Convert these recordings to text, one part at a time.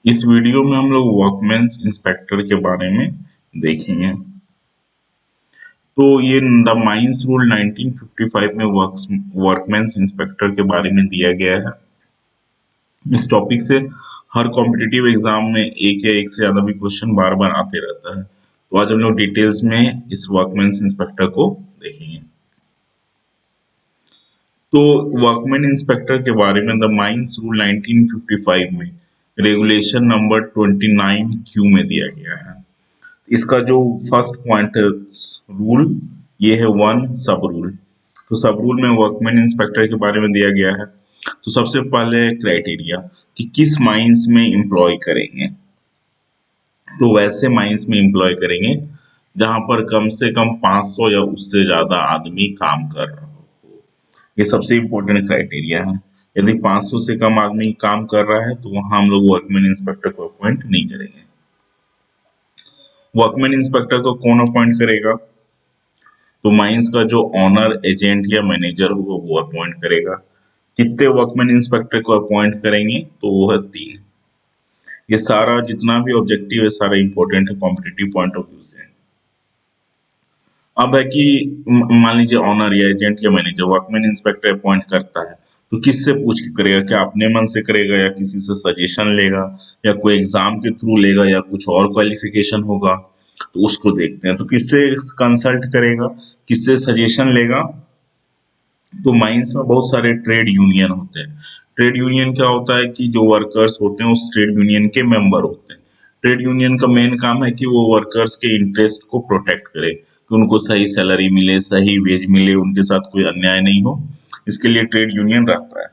इस वीडियो में हम लोग वर्कमैन्स इंस्पेक्टर के बारे में देखेंगे। तो ये द माइंस रूल 1955 में वर्कमैन्स इंस्पेक्टर के बारे में दिया गया है। इस टॉपिक से हर कॉम्पिटिटिव एग्जाम में एक या एक से ज्यादा भी क्वेश्चन बार बार आते रहता है। तो आज हम लोग डिटेल्स में इस वर्कमैन्स इंस्पेक्टर को देखेंगे। तो वर्कमैन इंस्पेक्टर के बारे में द माइंस रूल 1955 में रेगुलेशन नंबर 29 क्यू में दिया गया है। इसका जो फर्स्ट पॉइंट है रूल, ये है वन सब रूल। तो सब रूल में वर्कमैन इंस्पेक्टर के बारे में दिया गया है। तो सबसे पहले क्राइटेरिया कि किस माइंस में एम्प्लॉय करेंगे। तो वैसे माइंस में एम्प्लॉय करेंगे जहां पर कम से कम 500 या उससे ज्यादा आदमी काम कर रहा हो। ये सबसे इम्पोर्टेंट क्राइटेरिया है। यदि 500 से कम आदमी काम कर रहा है तो वहां हम लोग वर्कमैन इंस्पेक्टर को अपॉइंट नहीं करेंगे। वर्कमैन इंस्पेक्टर को कौन अपॉइंट करेगा? तो माइंस का जो ऑनर, एजेंट या मैनेजर होगा वो अपॉइंट करेगा। कितने वर्कमैन इंस्पेक्टर को अपॉइंट करेंगे? तो वो है 3। ये सारा जितना भी ऑब्जेक्टिव है सारा इंपॉर्टेंट है कॉम्पिटिटिव पॉइंट ऑफ व्यू से। अब है कि मान लीजिए ऑनर या एजेंट या मैनेजर वर्कमैन इंस्पेक्टर अपॉइंट करता है तो किससे पूछ के करेगा? क्या अपने मन से करेगा या किसी से सजेशन लेगा या कोई एग्जाम के थ्रू लेगा या कुछ और क्वालिफिकेशन होगा? तो उसको देखते हैं। तो किससे कंसल्ट करेगा, किससे सजेशन लेगा? तो माइंस में बहुत सारे ट्रेड यूनियन होते हैं। ट्रेड यूनियन क्या होता है कि जो वर्कर्स होते हैं उस ट्रेड यूनियन के मेंबर होते हैं। ट्रेड यूनियन का मेन काम है कि वो वर्कर्स के इंटरेस्ट को प्रोटेक्ट करे, कि उनको सही सैलरी मिले, सही वेज मिले, उनके साथ कोई अन्याय नहीं हो। इसके लिए ट्रेड यूनियन रहता है।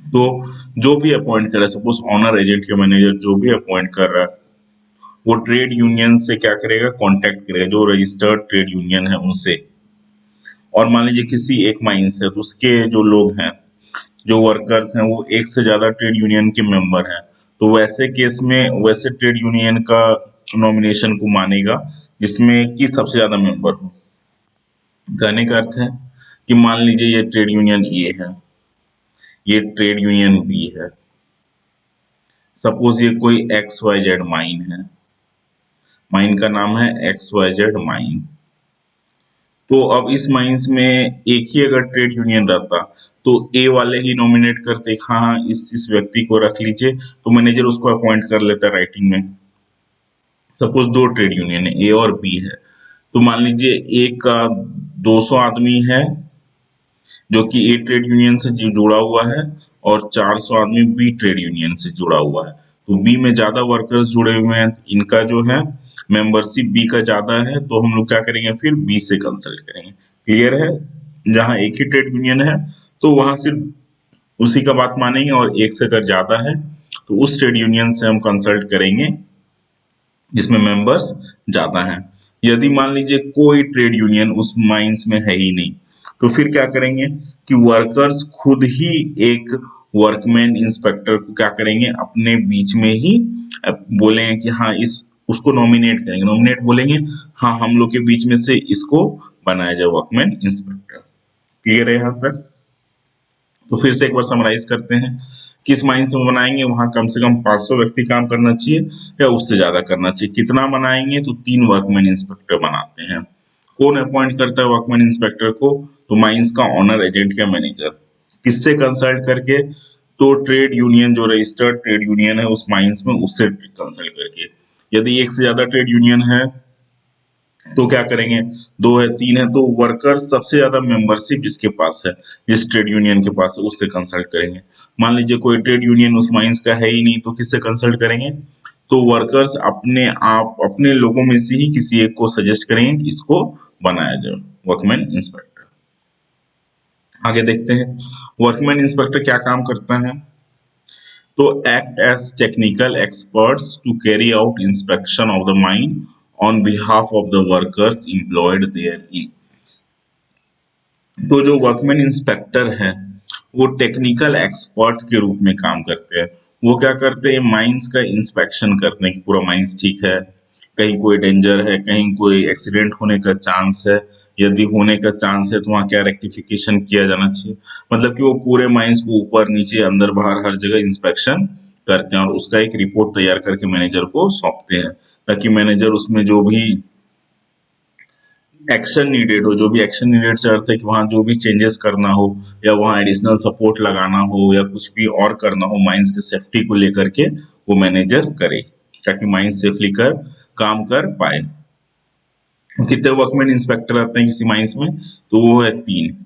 तो जो भी अपॉइंट करे, सपोज ऑनर, एजेंट या मैनेजर जो भी अपॉइंट कर रहा है वो ट्रेड यूनियन से क्या करेगा? कांटेक्ट करेगा, जो रजिस्टर्ड ट्रेड यूनियन है उनसे। और मान लीजिए किसी एक माइंस है तो उसके जो लोग हैं, जो वर्कर्स हैं, वो एक से ज्यादा ट्रेड यूनियन के मेंबर हैं। तो वैसे केस में वैसे ट्रेड यूनियन का नॉमिनेशन को मानेगा जिसमें कि सबसे ज्यादा मेंबर हो। कहने का अर्थ है कि मान लीजिए ये ट्रेड यूनियन ए है, ये ट्रेड यूनियन बी है। सपोज ये कोई एक्स वाई जेड माइन है, माइन का नाम है एक्स वाई जेड माइन। तो अब इस माइंस में एक ही अगर ट्रेड यूनियन रहता तो ए वाले ही नॉमिनेट करते, हाँ हाँ इस व्यक्ति को रख लीजिए, तो मैनेजर उसको अपॉइंट कर लेता राइटिंग में। सपोज 2 ट्रेड यूनियन है, ए और बी है। तो मान लीजिए ए का 200 आदमी है जो कि ए ट्रेड यूनियन से जुड़ा हुआ है और 400 आदमी बी ट्रेड यूनियन से जुड़ा हुआ है। तो बी में ज्यादा वर्कर्स जुड़े हुए हैं, इनका जो है मेंबरशिप बी का ज्यादा है, तो हम लोग क्या करेंगे? फिर बी से कंसल्ट करेंगे। क्लियर है? जहां एक ही ट्रेड यूनियन है तो वहां सिर्फ उसी का बात मानेंगे, और एक से अगर ज्यादा है तो उस ट्रेड यूनियन से हम कंसल्ट करेंगे जिसमें मेंबर्स ज्यादा हैं। यदि मान लीजिए कोई ट्रेड यूनियन उस माइंस में है ही नहीं, तो फिर क्या करेंगे कि वर्कर्स खुद ही एक वर्कमैन इंस्पेक्टर को क्या करेंगे? अपने बीच में ही बोलेंगे कि हाँ इस उसको नॉमिनेट करेंगे। नॉमिनेट बोलेंगे, हाँ हम लोग के बीच में से इसको बनाया जाए वर्कमैन इंस्पेक्टर। क्लियर है यहाँ तक? तो फिर से एक बार समराइज करते हैं। किस माइंस में बनाएंगे वहां कम से कम 500 व्यक्ति काम करना चाहिए या उससे ज्यादा करना चाहिए। कितना बनाएंगे? तो 3 वर्कमैन इंस्पेक्टर बनाते हैं। कौन अपॉइंट करता है वर्कमैन इंस्पेक्टर को? तो माइंस का ऑनर, एजेंट या मैनेजर। किससे कंसल्ट करके? तो ट्रेड यूनियन, जो रजिस्टर्ड ट्रेड यूनियन है उस माइंस में, उससे कंसल्ट करके। यदि एक से ज्यादा ट्रेड यूनियन है तो क्या करेंगे? 2 है, 3 है, तो वर्कर सबसे ज्यादा मेंबरशिप जिसके पास है, जिस ट्रेड यूनियन के पास है, उससे कंसल्ट करेंगे। मान लीजिए कोई ट्रेड यूनियन उस माइंस का है ही नहीं, तो किससे कंसल्ट करेंगे? तो वर्कर्स अपने आप अपने लोगों में से ही किसी एक को सजेस्ट करेंगे कि इसको बनाया जाए वर्कमैन इंस्पेक्टर। आगे देखते हैं वर्कमैन इंस्पेक्टर क्या काम करता है। तो act as technical experts to carry out inspection of the mine on behalf of the workers employed therein. तो जो वर्कमैन इंस्पेक्टर है वो टेक्निकल एक्सपर्ट के रूप में काम करते हैं। वो क्या करते हैं? माइंस का इंस्पेक्शन करते हैं कि पूरा माइंस ठीक है, कहीं कोई डेंजर है, कहीं कोई एक्सीडेंट होने का चांस है, यदि होने का चांस है तो वहाँ क्या रेक्टिफिकेशन किया जाना चाहिए। मतलब कि वो पूरे माइंस को ऊपर नीचे अंदर बाहर हर जगह इंस्पेक्शन करते हैं और उसका एक रिपोर्ट तैयार करके मैनेजर को सौंपते हैं, ताकि मैनेजर उसमें जो भी एक्शन नीडेड हो, जो भी एक्शन नीडेड से अर्थ है कि वहाँ जो भी चेंजेस करना हो या वहाँ एडिशनल सपोर्ट लगाना हो या कुछ भी और करना हो माइंस के सेफ्टी को लेकर के, वो मैनेजर करे, ताकि माइंस सेफली काम कर पाए। कितने वर्कमैन इंस्पेक्टर आते हैं किसी माइंस में? तो वो है 3।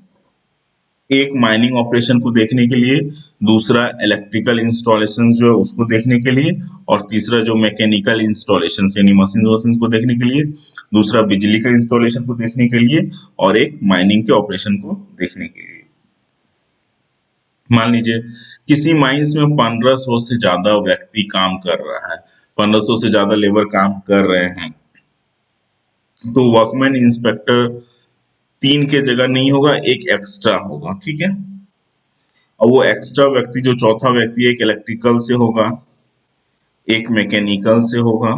एक माइनिंग ऑपरेशन को देखने के लिए, दूसरा इलेक्ट्रिकल इंस्टॉलेशन जो है उसको देखने के लिए, और तीसरा जो मैकेनिकल इंस्टॉलेशन यानी मशीन को देखने के लिए, दूसरा बिजली का इंस्टॉलेशन को देखने के लिए, और एक माइनिंग के ऑपरेशन को देखने के लिए। मान लीजिए किसी माइंस में 1500 से ज्यादा व्यक्ति काम कर रहा है, 1500 से ज्यादा लेबर काम कर रहे हैं, तो वर्कमैन इंस्पेक्टर 3 के जगह नहीं होगा, एक एक्स्ट्रा होगा, ठीक है। और वो एक्स्ट्रा व्यक्ति जो चौथा व्यक्ति एक इलेक्ट्रिकल से होगा, एक मैकेनिकल से होगा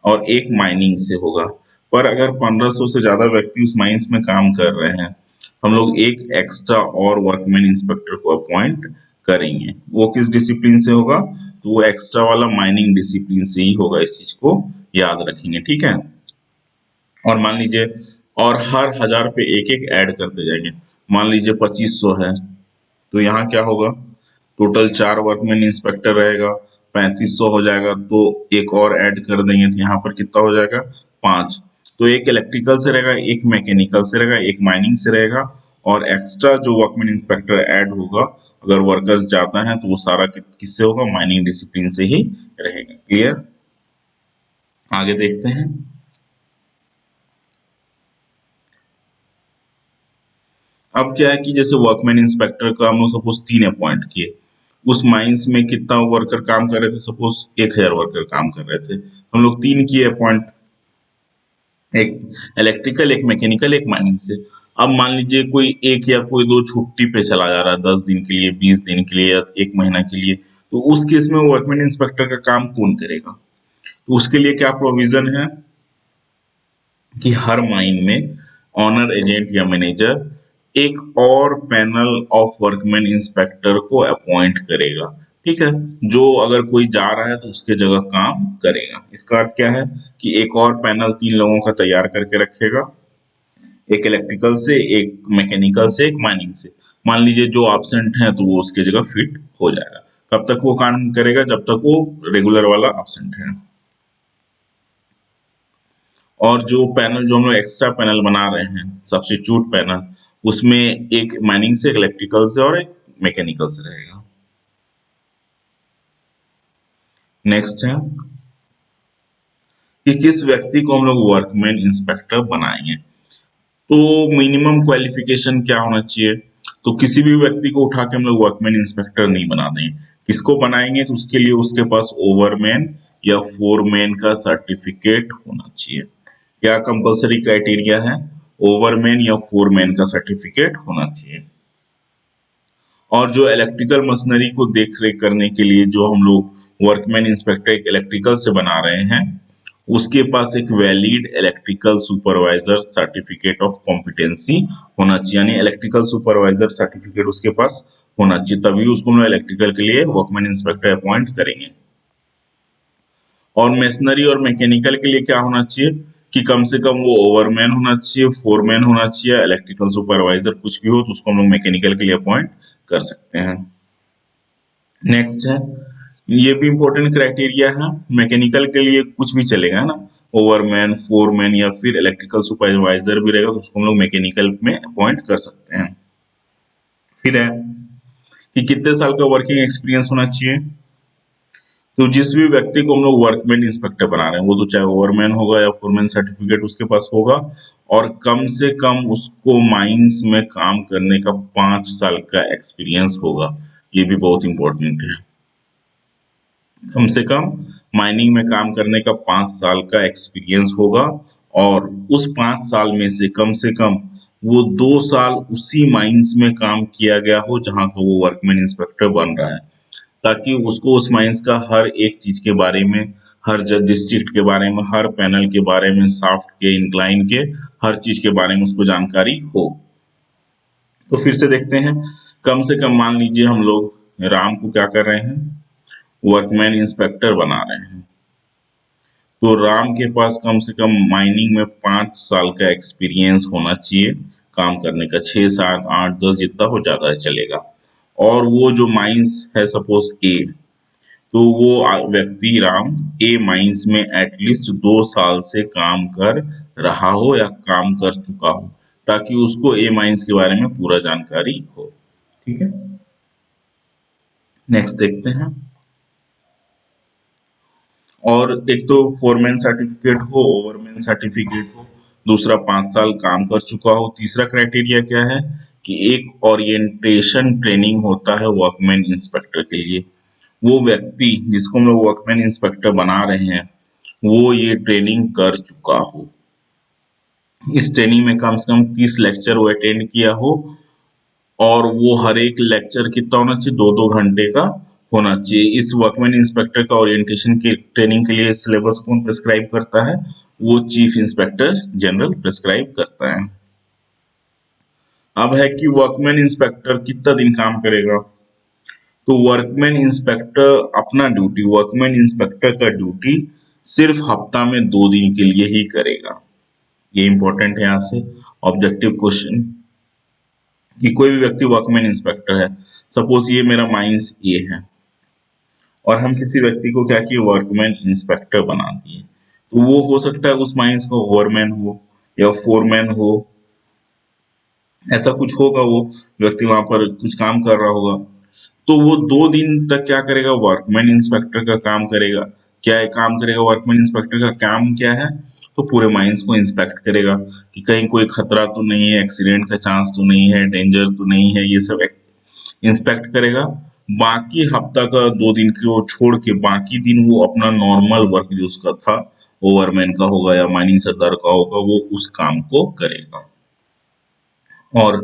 और एक माइनिंग से होगा। पर अगर 1500 से ज्यादा व्यक्ति उस माइंस में काम कर रहे हैं, हम लोग एक एक्स्ट्रा और वर्कमैन इंस्पेक्टर को अपॉइंट करेंगे। वो किस डिसिप्लिन से होगा? तो वो एक्स्ट्रा वाला माइनिंग डिसिप्लिन से ही होगा, इस चीज को याद रखेंगे, ठीक है। और मान लीजिए और हर 1000 पे एक एक ऐड करते जाएंगे। मान लीजिए 2500 है, तो यहाँ क्या होगा? टोटल 4 वर्कमैन इंस्पेक्टर रहेगा, 3500 हो जाएगा, तो एक और ऐड कर देंगे, तो यहाँ पर कितना हो जाएगा? 5। तो एक इलेक्ट्रिकल से रहेगा, एक मैकेनिकल से रहेगा, एक माइनिंग से रहेगा, और एक्स्ट्रा जो वर्कमैन इंस्पेक्टर ऐड होगा अगर वर्कर्स जाता है तो वो सारा किससे होगा? माइनिंग डिसिप्लिन से ही रहेगा। क्लियर? आगे देखते हैं। अब क्या है कि जैसे वर्कमैन इंस्पेक्टर का हम लोग सपोज 3 अपॉइंट किए, उस माइंस में कितना वर्कर काम कर रहे थे? सपोज 1000 वर्कर काम कर रहे थे, हम लोग 3 किए अपॉइंट, एक इलेक्ट्रिकल, एक मैकेनिकल, एक माइनिंग से। अब मान लीजिए कोई एक या कोई दो छुट्टी पे चला जा रहा है, 10 दिन के लिए, 20 दिन के लिए या 1 महीना के लिए, तो उस केस में वर्कमैन इंस्पेक्टर का काम कौन करेगा? तो उसके लिए क्या प्रोविजन है कि हर माइन में ऑनर एजेंट या मैनेजर एक और पैनल ऑफ वर्कमैन इंस्पेक्टर को अपॉइंट करेगा, ठीक है, जो अगर कोई जा रहा है तो उसके जगह काम करेगा। इसका अर्थ क्या है कि एक और पैनल 3 लोगों का तैयार करके रखेगा, एक इलेक्ट्रिकल से, एक मैकेनिकल से, एक माइनिंग से। मान लीजिए जो एब्सेंट है तो वो उसके जगह फिट हो जाएगा। कब तक वो काम करेगा? जब तक वो रेगुलर वाला एब्सेंट है। और जो पैनल जो हम लोग एक्स्ट्रा पैनल बना रहे हैं, सब्स्टिट्यूट पैनल, उसमें एक माइनिंग से, एक इलेक्ट्रिकल से और एक मैकेनिकल से रहेगा। नेक्स्ट है कि किस व्यक्ति को हम लोग वर्कमैन इंस्पेक्टर बनाएंगे। तो मिनिमम क्वालिफिकेशन क्या होना चाहिए? तो किसी भी व्यक्ति को उठा के हम लोग वर्कमैन इंस्पेक्टर नहीं बना देंगे। किसको बनाएंगे? तो उसके लिए उसके पास ओवरमैन या फोरमैन का सर्टिफिकेट होना चाहिए। क्या कंपलसरी क्राइटेरिया है? ओवरमैन या फोरमैन का सर्टिफिकेट होना चाहिए। और जो इलेक्ट्रिकल मशीनरी को देख रेख करने के लिए जो हम लोग वर्कमैन इंस्पेक्टर एक इलेक्ट्रिकल से बना रहे हैं, उसके पास एक valid electrical supervisor certificate of competency होना चाहिए, यानी इलेक्ट्रिकल सुपरवाइजर सर्टिफिकेट उसके पास होना चाहिए, तभी उसको हम इलेक्ट्रिकल के लिए वर्कमैन इंस्पेक्टर अपॉइंट करेंगे। और मशीनरी और मैकेनिकल के लिए क्या होना चाहिए कि कम से कम वो ओवरमैन होना चाहिए, फोरमैन होना चाहिए, इलेक्ट्रिकल सुपरवाइजर कुछ भी हो तो उसको हम लोग मैकेनिकल के लिए अपॉइंट कर सकते हैं। नेक्स्ट है, ये भी इंपॉर्टेंट क्राइटेरिया है, मैकेनिकल के लिए कुछ भी चलेगा ना, ओवरमैन, फोरमैन या फिर इलेक्ट्रिकल सुपरवाइजर भी रहेगा तो उसको हम लोग मैकेनिकल में अपॉइंट कर सकते हैं। फिर है कि कितने साल का वर्किंग एक्सपीरियंस होना चाहिए। तो जिस भी व्यक्ति को हम लोग वर्कमैन इंस्पेक्टर बना रहे हैं, वो तो चाहे ओवरमैन होगा या फोरमैन सर्टिफिकेट उसके पास होगा, और कम से कम उसको माइंस में काम करने का 5 साल का एक्सपीरियंस होगा। ये भी बहुत इंपॉर्टेंट है, कम से कम माइनिंग में काम करने का 5 साल का एक्सपीरियंस होगा, और उस 5 साल में से कम वो 2 साल उसी माइंस में काम किया गया हो जहां का वो वर्कमैन इंस्पेक्टर बन रहा है, ताकि उसको उस माइंस का हर एक चीज के बारे में, हर डिस्ट्रिक्ट के बारे में, हर पैनल के बारे में, शाफ्ट के, इंक्लाइन के, हर चीज के बारे में उसको जानकारी हो। तो फिर से देखते हैं, कम से कम मान लीजिए हम लोग राम को क्या कर रहे हैं, वर्कमैन इंस्पेक्टर बना रहे हैं। तो राम के पास कम से कम माइनिंग में 5 साल का एक्सपीरियंस होना चाहिए काम करने का, 6, 7, 8, 10 जितना हो ज़्यादा चलेगा। और वो जो माइंस है सपोज ए, तो वो व्यक्ति राम ए माइंस में एटलीस्ट 2 साल से काम कर रहा हो या काम कर चुका हो, ताकि उसको ए माइंस के बारे में पूरा जानकारी हो। ठीक है, नेक्स्ट देखते हैं। और एक तो फोरमैन सर्टिफिकेट हो, ओवरमैन सर्टिफिकेट हो, दूसरा 5 साल काम कर चुका हो। तीसरा क्राइटेरिया क्या है कि एक ओरिएंटेशन ट्रेनिंग होता है वर्कमैन इंस्पेक्टर के लिए। वो व्यक्ति जिसको हम लोग वर्कमैन इंस्पेक्टर बना रहे हैं, वो ये ट्रेनिंग कर चुका हो। इस ट्रेनिंग में कम से कम 30 लेक्चर वो अटेंड किया हो, और वो हर एक लेक्चर कितना होना चाहिए, 2-2 घंटे का होना चाहिए। इस वर्कमैन इंस्पेक्टर का ओरिएंटेशन की ट्रेनिंग के लिए सिलेबस कौन प्रिस्क्राइब करता है? वो चीफ इंस्पेक्टर जनरल प्रिस्क्राइब करता है। अब है कि वर्कमैन इंस्पेक्टर कितना दिन काम करेगा। तो वर्कमैन इंस्पेक्टर अपना ड्यूटी, वर्कमैन इंस्पेक्टर का ड्यूटी सिर्फ हफ्ता में 2 दिन के लिए ही करेगा। ये इंपॉर्टेंट है यहाँ से ऑब्जेक्टिव क्वेश्चन, कि कोई भी व्यक्ति वर्कमैन इंस्पेक्टर है, सपोज ये मेरा माइंस ये है, और हम किसी व्यक्ति को क्या किए, वर्कमैन इंस्पेक्टर बना दिए, तो वो हो सकता है उस माइंस का ओवरमैन हो या फोरमैन हो, ऐसा कुछ होगा। वो व्यक्ति वहां पर कुछ काम कर रहा होगा, तो वो 2 दिन तक क्या करेगा, वर्कमैन इंस्पेक्टर का काम करेगा। क्या है काम करेगा, वर्कमैन इंस्पेक्टर का काम क्या है, तो पूरे माइंस को इंस्पेक्ट करेगा कि कहीं कोई खतरा तो नहीं है, एक्सीडेंट का चांस तो नहीं है, डेंजर तो नहीं है, ये सब इंस्पेक्ट करेगा। बाकी हफ्ता का 2 दिन को छोड़ के बाकी दिन वो अपना नॉर्मल वर्क जो उसका था, ओवरमैन का होगा या माइनिंग सरदार का होगा, वो उस काम को करेगा। और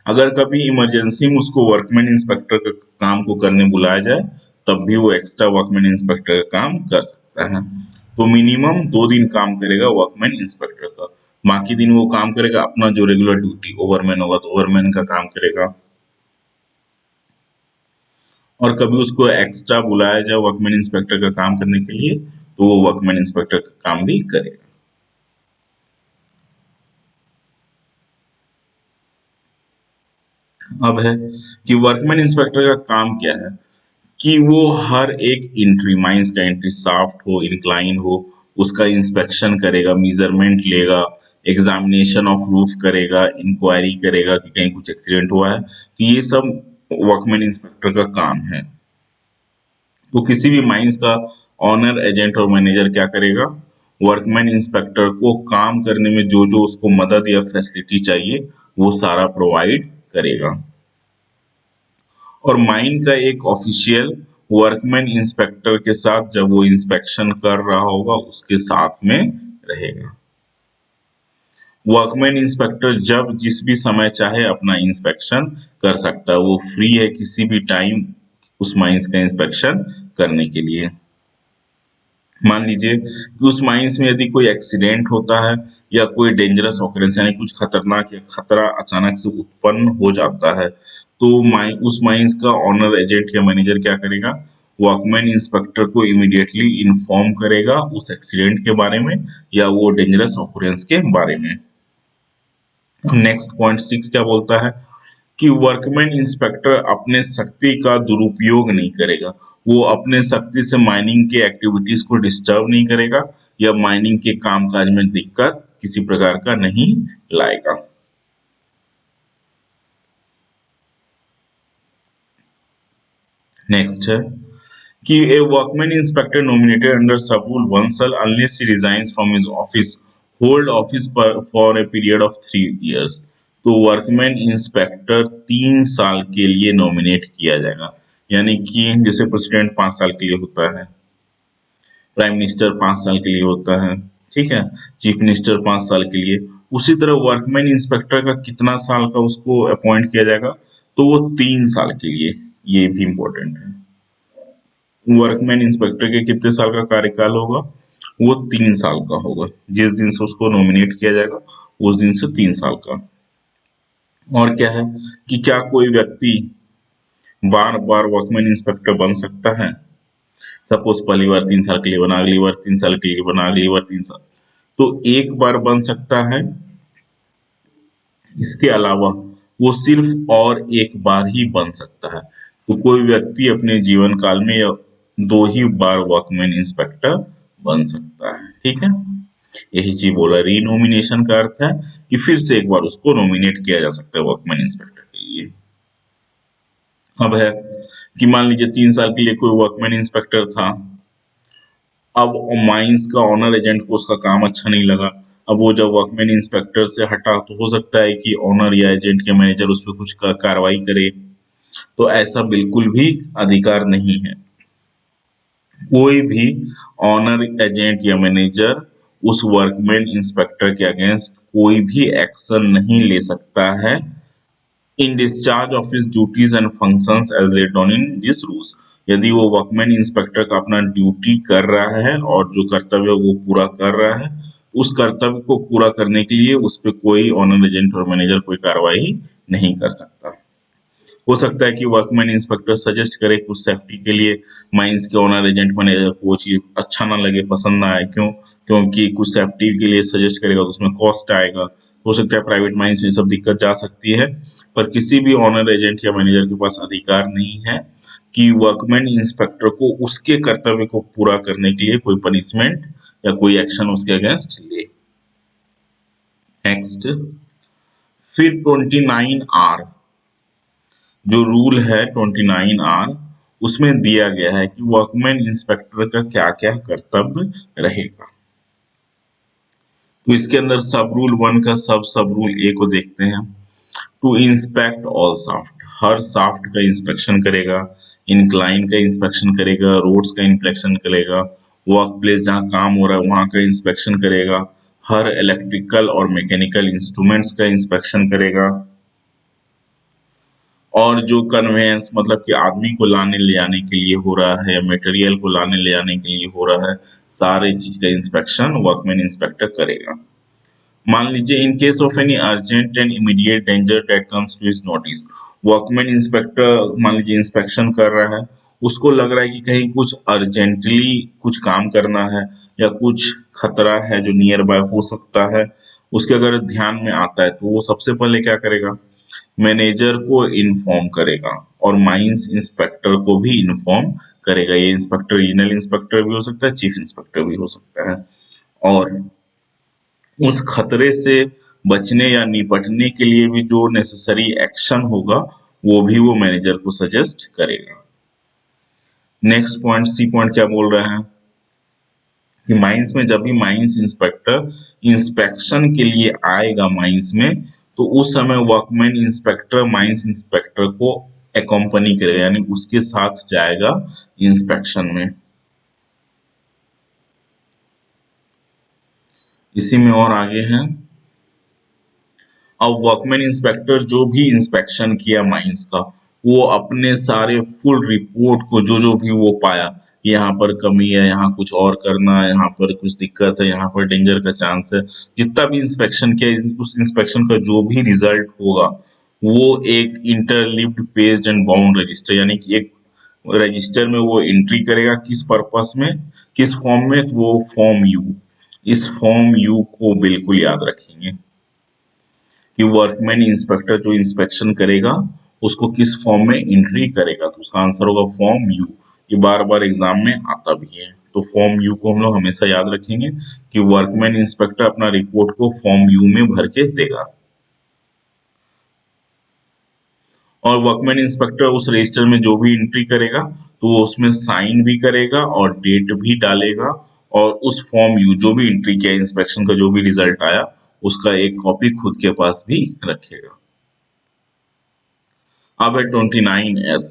अगर कभी इमरजेंसी में उसको वर्कमैन इंस्पेक्टर का काम को करने बुलाया जाए, तब भी वो एक्स्ट्रा वर्कमैन इंस्पेक्टर का काम कर सकता है। तो मिनिमम 2 दिन काम करेगा वर्कमैन इंस्पेक्टर का, बाकी दिन वो काम करेगा अपना जो रेगुलर ड्यूटी, ओवरमैन होगा तो ओवरमैन का काम करेगा। और कभी उसको एक्स्ट्रा बुलाया जाए वर्कमैन इंस्पेक्टर का काम करने के लिए, तो वो वर्कमैन इंस्पेक्टर का काम भी करेगा। अब है कि वर्कमैन इंस्पेक्टर का काम क्या है, कि वो हर एक एंट्री, माइंस का एंट्री, शाफ्ट हो, इंक्लाइन हो, उसका इंस्पेक्शन करेगा, मेजरमेंट लेगा, एग्जामिनेशन ऑफ रूफ करेगा, इंक्वायरी करेगा कि कहीं कुछ एक्सीडेंट हुआ है, तो ये सब वर्कमैन इंस्पेक्टर का काम है। तो किसी भी माइंस का ऑनर, एजेंट और मैनेजर क्या करेगा, वर्कमैन इंस्पेक्टर को काम करने में जो जो उसको मदद या फैसिलिटी चाहिए वो सारा प्रोवाइड करेगा। और माइन का एक ऑफिशियल वर्कमैन इंस्पेक्टर के साथ जब वो इंस्पेक्शन कर रहा होगा उसके साथ में रहेगा। वर्कमैन इंस्पेक्टर जब जिस भी समय चाहे अपना इंस्पेक्शन कर सकता है, वो फ्री है किसी भी टाइम उस माइंस का इंस्पेक्शन करने के लिए। मान लीजिए कि उस माइंस में यदि कोई एक्सीडेंट होता है या कोई डेंजरस ऑकरेंस यानी कुछ खतरनाक या खतरा अचानक से उत्पन्न हो जाता है, तो उस माइंस का ऑनर, एजेंट या मैनेजर क्या करेगा, वर्कमैन इंस्पेक्टर को इमीडिएटली इन्फॉर्म करेगा उस एक्सीडेंट के बारे में या वो डेंजरस ऑकरेंस के बारे में। नेक्स्ट पॉइंट 6 क्या बोलता है कि वर्कमैन इंस्पेक्टर अपने शक्ति का दुरुपयोग नहीं करेगा। वो अपने शक्ति से माइनिंग के एक्टिविटीज को डिस्टर्ब नहीं करेगा या माइनिंग के कामकाज में दिक्कत किसी प्रकार का नहीं लाएगा। नेक्स्ट है कि a workman inspector nominated under sub rule 1 shall, unless he resigns from his office, hold office for a period of 3 years। तो वर्कमैन इंस्पेक्टर 3 साल के लिए नॉमिनेट किया जाएगा, यानी कि जैसे प्रेसिडेंट 5 साल के लिए होता है, प्राइम मिनिस्टर 5 साल के लिए होता है, ठीक है, चीफ मिनिस्टर 5 साल के लिए, उसी तरह वर्कमैन इंस्पेक्टर का कितना साल का उसको अपॉइंट किया जाएगा, तो वो 3 साल के लिए। ये भी इंपॉर्टेंट है, वर्कमैन इंस्पेक्टर के कितने साल का कार्यकाल होगा, वो 3 साल का होगा। जिस दिन से उसको नॉमिनेट किया जाएगा उस दिन से 3 साल का। और क्या है कि क्या कोई व्यक्ति बार बार वर्कमैन इंस्पेक्टर बन सकता है? सपोज पहली बार 3 साल के लिए बना, अगली बार 3 साल के लिए बना, अगली बार 3 साल, तो एक बार बन सकता है। इसके अलावा वो सिर्फ और एक बार ही बन सकता है। तो कोई व्यक्ति अपने जीवन काल में या 2 ही बार वर्कमैन इंस्पेक्टर बन सकता है। ठीक है, यही चीज बोला। रीनोमिनेशन का अर्थ है कि फिर से एक बार उसको नॉमिनेट किया जा सकता है वर्कमैन इंस्पेक्टर के लिए। अब है कि मान लीजिए 3 साल के लिए कोई वर्कमैन इंस्पेक्टर था। अब माइंस का ऑनर एजेंट को उसका काम अच्छा नहीं लगा। अब वो जब वर्कमैन इंस्पेक्टर से हटा तो हो सकता है कि ऑनर या एजेंट के मैनेजर उस पर कुछ कार्रवाई करे। तो ऐसा बिल्कुल भी अधिकार नहीं है। कोई भी ऑनर एजेंट या मैनेजर उस वर्कमैन इंस्पेक्टर के अगेंस्ट कोई भी एक्शन नहीं ले सकता है in discharge of his duties and functions as laid down in this rules. यदि वो वर्कमैन इंस्पेक्टर का अपना ड्यूटी कर रहा है और जो कर्तव्य वो पूरा कर रहा है, उस कर्तव्य को पूरा करने के लिए उस पर कोई ऑनर एजेंट और मैनेजर कोई कार्रवाई नहीं कर सकता। हो सकता है कि वर्कमैन इंस्पेक्टर सजेस्ट करे कुछ सेफ्टी के लिए, माइंस के ओनर एजेंट मैनेजर को वो चीज अच्छा ना लगे, पसंद ना आए। क्यों? क्योंकि कुछ सेफ्टी के लिए सजेस्ट करेगा तो उसमें कॉस्ट आएगा। हो सकता है प्राइवेट माइंस में सब दिक्कत जा सकती है, पर किसी भी ऑनर एजेंट या मैनेजर के पास अधिकार नहीं है कि वर्कमैन इंस्पेक्टर को उसके कर्तव्य को पूरा करने के लिए कोई पनिशमेंट या कोई एक्शन उसके अगेंस्ट ले। नेक्स्ट, फिर 29R जो रूल है 29R, उसमें दिया गया है कि वर्कमैन इंस्पेक्टर का क्या क्या कर्तव्य रहेगा। तो इसके अंदर सब रूल 1 का सब रूल ए को देखते हैं। टू इंस्पेक्ट ऑल शाफ्ट, हर शाफ्ट का इंस्पेक्शन करेगा, इंक्लाइन का इंस्पेक्शन करेगा, रोड्स का इंस्पेक्शन करेगा, वर्क प्लेस जहाँ काम हो रहा है वहां का इंस्पेक्शन करेगा, हर इलेक्ट्रिकल और मैकेनिकल इंस्ट्रूमेंट्स का इंस्पेक्शन करेगा, और जो कन्वेंस मतलब कि आदमी को लाने ले जाने के लिए हो रहा है या मटेरियल को लाने ले जाने के लिए हो रहा है, सारे चीज का इंस्पेक्शन वर्कमैन इंस्पेक्टर करेगा। मान लीजिए in case of any urgent and immediate danger that comes to his notice, workman inspector मान लीजिए इंस्पेक्शन कर रहा है, उसको लग रहा है कि कहीं कुछ अर्जेंटली कुछ काम करना है या कुछ खतरा है जो नियर बाय हो सकता है, उसके अगर ध्यान में आता है तो वो सबसे पहले क्या करेगा, मैनेजर को इन्फॉर्म करेगा और माइंस इंस्पेक्टर को भी इन्फॉर्म करेगा। ये इंस्पेक्टर रीजनल इंस्पेक्टर भी हो सकता है, चीफ इंस्पेक्टर भी हो सकता है। और उस खतरे से बचने या निपटने के लिए भी जो नेसेसरी एक्शन होगा वो भी वो मैनेजर को सजेस्ट करेगा। नेक्स्ट पॉइंट, सी पॉइंट क्या बोल रहे हैं कि माइंस में जब भी माइंस इंस्पेक्टर इंस्पेक्शन के लिए आएगा माइंस में, तो उस समय वर्कमैन इंस्पेक्टर माइंस इंस्पेक्टर को एकम्पनी करेगा, यानी उसके साथ जाएगा इंस्पेक्शन में। इसी में और आगे हैं, अब वर्कमैन इंस्पेक्टर जो भी इंस्पेक्शन किया माइंस का, वो अपने सारे फुल रिपोर्ट को जो जो भी वो पाया, यहाँ पर कमी है, यहाँ कुछ और करना है, यहाँ पर कुछ दिक्कत है, यहाँ पर डेंजर का चांस है, जितना भी इंस्पेक्शन किया उस इंस्पेक्शन का जो भी रिजल्ट होगा वो एक इंटरलिव्ड पेज्ड एंड बाउंड रजिस्टर, यानी कि एक रजिस्टर में वो एंट्री करेगा। किस पर्पस में, किस फॉर्म में, वो फॉर्म यू। इस फॉर्म यू को बिल्कुल याद रखेंगे कि वर्कमैन इंस्पेक्टर जो इंस्पेक्शन करेगा उसको किस फॉर्म में एंट्री करेगा, तो उसका आंसर होगा फॉर्म यू। ये बार बार एग्जाम में आता भी है, तो फॉर्म यू को हम लोग हमेशा याद रखेंगे कि वर्कमैन इंस्पेक्टर अपना रिपोर्ट को फॉर्म यू में भर के देगा। और वर्कमैन इंस्पेक्टर उस रजिस्टर में जो भी एंट्री करेगा तो वो उसमें साइन भी करेगा और डेट भी डालेगा, और उस फॉर्म यू जो भी एंट्री किया इंस्पेक्शन का जो भी रिजल्ट आया उसका एक कॉपी खुद के पास भी रखेगा। अब है 29S,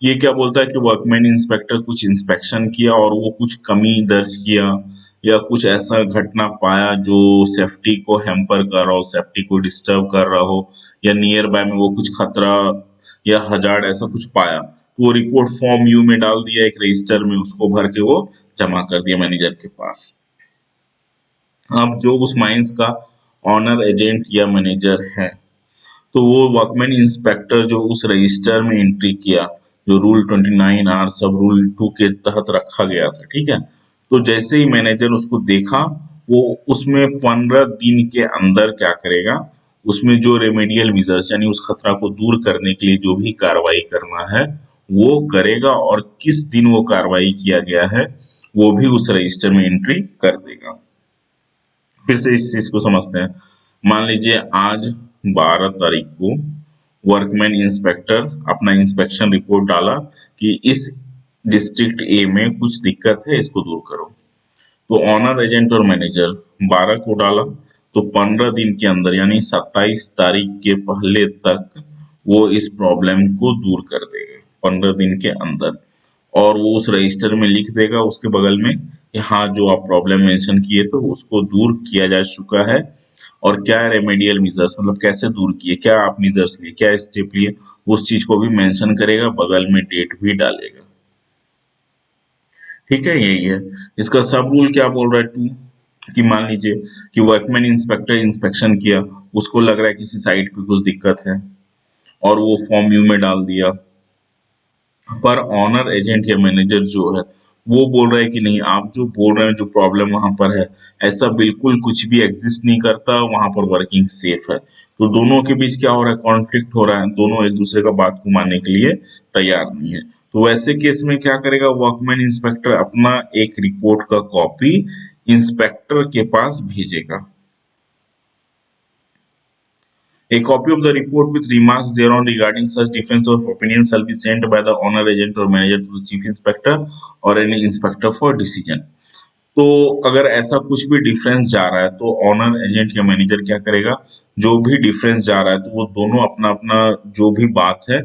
ये क्या बोलता है कि वर्कमैन इंस्पेक्टर कुछ इंस्पेक्शन किया और वो कुछ कमी दर्ज किया या कुछ ऐसा घटना पाया जो सेफ्टी को हैम्पर कर रहा हो, सेफ्टी को डिस्टर्ब कर रहा हो, या नियर बाय में वो कुछ खतरा या हजार्ड ऐसा कुछ पाया, तो वो रिपोर्ट फॉर्म यू में डाल दिया एक रजिस्टर में, उसको भर के वो जमा कर दिया मैनेजर के पास। अब जो उस माइंस का ऑनर एजेंट या मैनेजर है, तो वो वर्कमैन इंस्पेक्टर जो उस रजिस्टर में एंट्री किया, जो रूल 29 आर सब रूल 2 के तहत रखा गया था, ठीक है। तो जैसे ही मैनेजर उसको देखा, वो उसमें 15 दिन के अंदर क्या करेगा, उसमें जो रेमेडियल मेजर्स यानी उस खतरा को दूर करने के लिए जो भी कार्रवाई करना है वो करेगा, और किस दिन वो कार्रवाई किया गया है वो भी उस रजिस्टर में एंट्री कर देगा। फिर से इस चीज को समझते हैं। मान लीजिए आज 12 तारीख को वर्कमैन इंस्पेक्टर अपना इंस्पेक्शन रिपोर्ट डाला कि इस डिस्ट्रिक्ट ए में कुछ दिक्कत है, इसको दूर करो। तो ऑनर एजेंट और मैनेजर 12 को डाला, तो 15 दिन के अंदर यानी 27 तारीख के पहले तक वो इस प्रॉब्लम को दूर कर देगा, 15 दिन के अंदर। और वो उस रजिस्टर में लिख देगा उसके बगल में कि हाँ, जो आप प्रॉब्लम मेंशन किए तो उसको दूर किया जा चुका है, और क्या रेमेडियल मेजर्स मतलब कैसे दूर किए, क्या आप मेजर्स लिए, क्या स्टेप लिए, उस चीज को भी मेंशन करेगा, बगल में डेट भी डालेगा। ठीक है, यही है। इसका सब रूल क्या बोल रहा है, 2, कि मान लीजिए कि वर्कमैन इंस्पेक्टर इंस्पेक्शन किया, उसको लग रहा है किसी साइट पे कुछ दिक्कत है और वो फॉर्म यू में डाल दिया, पर ऑनर एजेंट या मैनेजर जो है वो बोल रहा है कि नहीं, आप जो बोल रहे हैं जो प्रॉब्लम वहां पर है ऐसा बिल्कुल कुछ भी एग्जिस्ट नहीं करता, वहां पर वर्किंग सेफ है। तो दोनों के बीच क्या हो रहा है, कॉन्फ्लिक्ट हो रहा है, दोनों एक दूसरे का बात को मानने के लिए तैयार नहीं है। तो वैसे केस में क्या करेगा, वर्कमैन इंस्पेक्टर अपना एक रिपोर्ट का कॉपी इंस्पेक्टर के पास भेजेगा। A copy of the report with remarks thereon regarding such difference of opinion shall be sent by the owner agent or manager to the chief inspector or any inspector for decision। तो अगर ऐसा कुछ भी difference जा रहा है तो honour agent या मैनेजर क्या करेगा, जो भी डिफरेंस जा रहा है तो वो दोनों अपना अपना जो भी बात है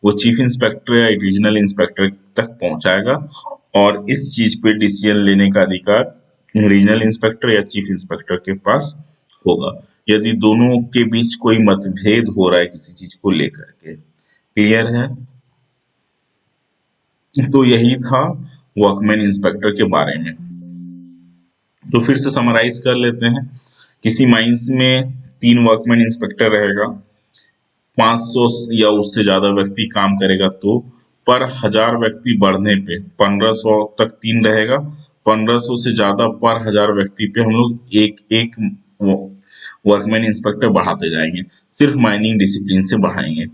वो चीफ इंस्पेक्टर या रीजनल इंस्पेक्टर तक पहुंचाएगा, और इस चीज पे डिसीजन लेने का अधिकार रीजनल इंस्पेक्टर या चीफ इंस्पेक्टर के पास होगा, यदि दोनों के बीच कोई मतभेद हो रहा है किसी चीज को लेकर के। क्लियर है? तो यही था वर्कमैन इंस्पेक्टर के बारे में। तो फिर से समराइज कर लेते हैं। किसी माइंस में 3 वर्कमैन इंस्पेक्टर रहेगा, 500 या उससे ज्यादा व्यक्ति काम करेगा तो पर 1000 व्यक्ति बढ़ने पे 1500 तक 3 रहेगा, 1500 से ज्यादा पर 1000 व्यक्ति पे हम लोग एक एक वर्कमैन इंस्पेक्टर बढ़ाते जाएंगे, सिर्फ माइनिंग डिसिप्लिन से बढ़ाएंगे।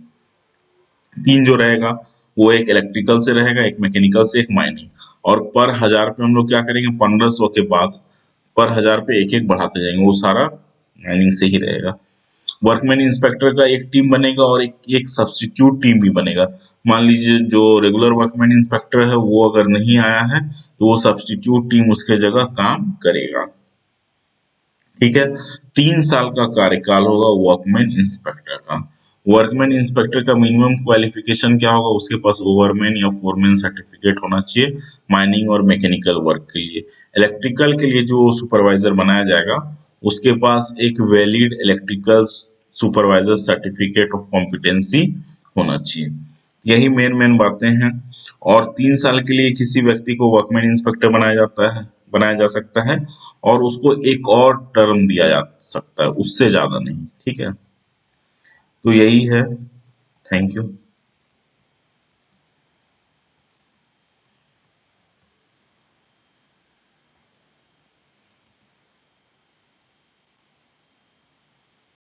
3 जो रहेगा वो एक इलेक्ट्रिकल से रहेगा, एक मैकेनिकल से, एक माइनिंग, और पर 1000 पे हम लोग क्या करेंगे, 1500 के बाद पर 1000 पे एक एक बढ़ाते जाएंगे, वो सारा माइनिंग से ही रहेगा। वर्कमैन इंस्पेक्टर का एक टीम बनेगा और एक सब्स्टिट्यूट टीम भी बनेगा। मान लीजिए जो रेगुलर वर्कमैन इंस्पेक्टर है वो अगर नहीं आया है तो वो सब्स्टिट्यूट टीम उसके जगह काम करेगा। ठीक है, 3 साल का कार्यकाल होगा वर्कमैन इंस्पेक्टर का। वर्कमैन इंस्पेक्टर का मिनिमम क्वालिफिकेशन क्या होगा, उसके पास ओवरमैन या फोरमैन सर्टिफिकेट होना चाहिए माइनिंग और मैकेनिकल वर्क के लिए। इलेक्ट्रिकल के लिए जो सुपरवाइजर बनाया जाएगा उसके पास एक valid electrical supervisor certificate of competency होना चाहिए। यही मेन मेन बातें हैं। और 3 साल के लिए किसी व्यक्ति को वर्कमैन इंस्पेक्टर बनाया जा सकता है, और उसको एक और टर्म दिया जा सकता है, उससे ज्यादा नहीं। ठीक है, तो यही है। Thank you.